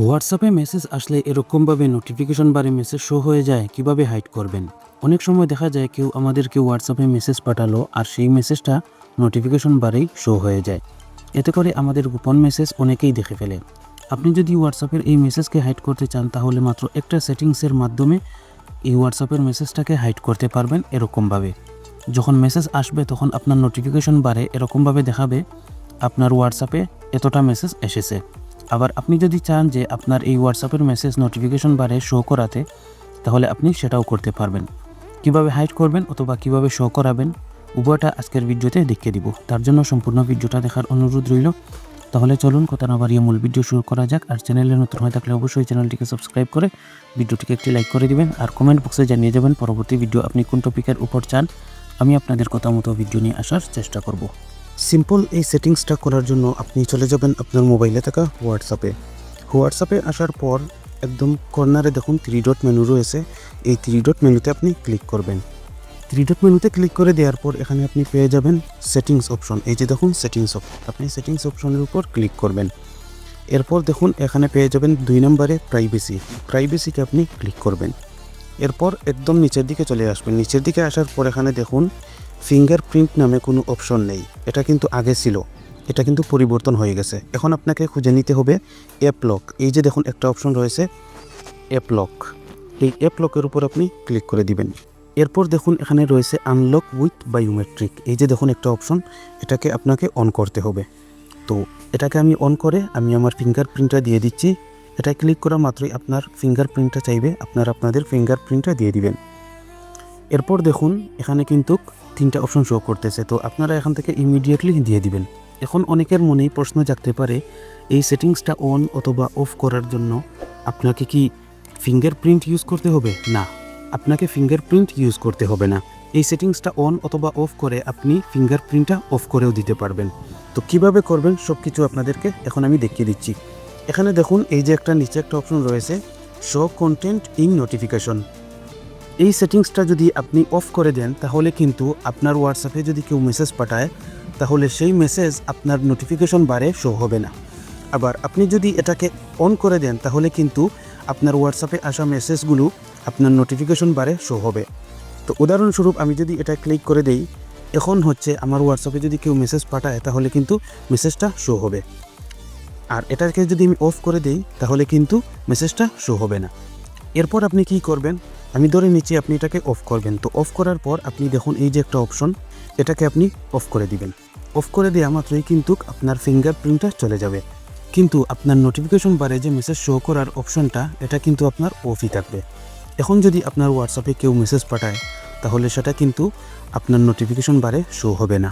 হোয়াটসঅ্যাপে মেসেজ আসলে এরকমভাবে নোটিফিকেশন বারে মেসেজ শো হয়ে যায়, কিভাবে হাইড করবেন? অনেক সময় দেখা যায় আমাদেরকে হোয়াটসঅ্যাপে মেসেজ পাঠালো আর সেই মেসেজটা নোটিফিকেশন বারেই শো হয়ে যায়। এতে করে আমাদের গোপন মেসেজ অনেকেই দেখে ফেলে। আপনি যদি হোয়াটসঅ্যাপের এই মেসেজকে হাইড করতে চান তাহলে মাত্র একটা সেটিংসের মাধ্যমে এই হোয়াটসঅ্যাপের মেসেজটাকে হাইড করতে পারবেন। এরকমভাবে যখন মেসেজ আসবে তখন আপনার নোটিফিকেশন বারে এরকমভাবে দেখাবে আপনার হোয়াটসঅ্যাপে এতটা মেসেজ এসেছে। আবার আপনি যদি চান যে আপনার এই হোয়াটসঅ্যাপের মেসেজ নোটিফিকেশন বারে শো করাতে, তাহলে আপনি সেটাও করতে পারবেন। কিভাবে হাইড করবেন অথবা কিভাবে শো করাবেন, উভয়টা আজকের ভিডিওতে দেখিয়ে দিব। তার জন্য সম্পূর্ণ ভিডিওটা দেখার অনুরোধ রইল। তাহলে চলুন কথা না বাড়িয়ে মূল ভিডিও শুরু করা যাক। আর চ্যানেলে নতুন হয়ে থাকলে অবশ্যই চ্যানেলটিকে সাবস্ক্রাইব করে ভিডিওটিকে একটি লাইক করে দিবেন। আর কমেন্ট বক্সে জানিয়ে যাবেন পরবর্তী ভিডিও আপনি কোন টপিকের উপর চান। আমি আপনাদের কথা মতো ভিডিও নিয়ে আসার চেষ্টা করব। সিম্পল এই সেটিংসটা করার জন্য আপনি চলে যাবেন আপনার মোবাইলে থাকা হোয়াটসঅ্যাপে আসার পর একদম কর্নারে দেখুন 3 ডট মেনু রয়েছে। এই 3 ডট মেনুতে আপনি ক্লিক করবেন। 3 ডট মেনুতে ক্লিক করে দেওয়ার পর এখানে আপনি পেয়ে যাবেন সেটিংস অপশন। এই যে দেখুন সেটিংস অপশন, আপনি সেটিংস অপশনের উপর ক্লিক করবেন। এরপর দেখুন এখানে পেয়ে যাবেন 2 নম্বরে প্রাইভেসিতে আপনি ক্লিক করবেন। এরপর একদম নিচের দিকে চলে আসবেন। নিচের দিকে আসার পর এখানে দেখুন ফিঙ্গারপ্রিন্ট নামে কোনো অপশন নেই। এটা কিন্তু আগে ছিল, এটা কিন্তু পরিবর্তন হয়ে গেছে। এখন আপনাকে খুঁজে নিতে হবে অ্যাপ লক। এই যে দেখুন একটা অপশন রয়েছে অ্যাপ লক, এই অ্যাপ লকের উপর আপনি ক্লিক করে দিবেন। এরপর দেখুন এখানে রয়েছে আনলক উইথ বায়োমেট্রিক। এই যে দেখুন একটা অপশন, এটাকে আপনাকে অন করতে হবে। তো এটাকে আমি অন করে আমি আমার ফিঙ্গারপ্রিন্টটা দিয়ে দিচ্ছি। এটা ক্লিক করা মাত্রই আপনার ফিঙ্গারপ্রিন্টটা চাইবে, আপনাদের ফিঙ্গারপ্রিন্টটা দিয়ে দিবেন। এরপর দেখুন এখানে কিন্তু 3টা অপশন শো করতেছে, তো আপনারা এখান থেকে ইমিডিয়েটলি দিয়ে দিবেন। এখন অনেকের মনেই প্রশ্ন জাগতে পারে, এই সেটিংসটা অন অথবা অফ করার জন্য আপনাকে কি ফিঙ্গারপ্রিন্ট ইউজ করতে হবে? না, আপনাকে ফিঙ্গারপ্রিন্ট ইউজ করতে হবে না। এই সেটিংসটা অন অথবা অফ করে আপনি ফিঙ্গারপ্রিন্টটা অফ করেও দিতে পারবেন। তো কিভাবে করবেন সব কিছু আপনাদেরকে এখন আমি দেখিয়ে দিচ্ছি। এখানে দেখুন এই যে নিচে একটা অপশন রয়েছে শো কন্টেন্ট ইন নোটিফিকেশন। এই সেটিংসটা যদি আপনি অফ করে দেন তাহলে কিন্তু আপনার হোয়াটসঅ্যাপে যদি কেউ মেসেজ পাঠায় তাহলে সেই মেসেজ আপনার নোটিফিকেশন বারে শো হবে না। আবার আপনি যদি এটাকে অন করে দেন তাহলে কিন্তু আপনার হোয়াটসঅ্যাপে আসা মেসেজগুলো আপনার নোটিফিকেশন বারে শো হবে। তো উদাহরণস্বরূপ আমি যদি এটা ক্লিক করে দেই, এখন হচ্ছে আমার হোয়াটসঅ্যাপে যদি কেউ মেসেজ পাঠায় তাহলে কিন্তু মেসেজটা শো হবে। আর এটাকে যদি আমি অফ করে দেই তাহলে কিন্তু মেসেজটা শো হবে না। এরপর আপনি কি করবেন, আমি ধরে নিচ্ছি আপনি এটাকে অফ করবেন। তো অফ করার পর আপনি দেখুন এই যে একটা অপশন, এটাকে আপনি অফ করে দিবেন। অফ করে দেওয়া মাত্রই কিন্তু আপনার ফিঙ্গারপ্রিন্টটা চলে যাবে, কিন্তু আপনার নোটিফিকেশন বারে যে মেসেজ শো করার অপশনটা এটা কিন্তু আপনার অফই থাকবে। এখন যদি আপনার হোয়াটসঅ্যাপে কেউ মেসেজ পাঠায় তাহলে সেটা কিন্তু আপনার নোটিফিকেশন বারে শো হবে না।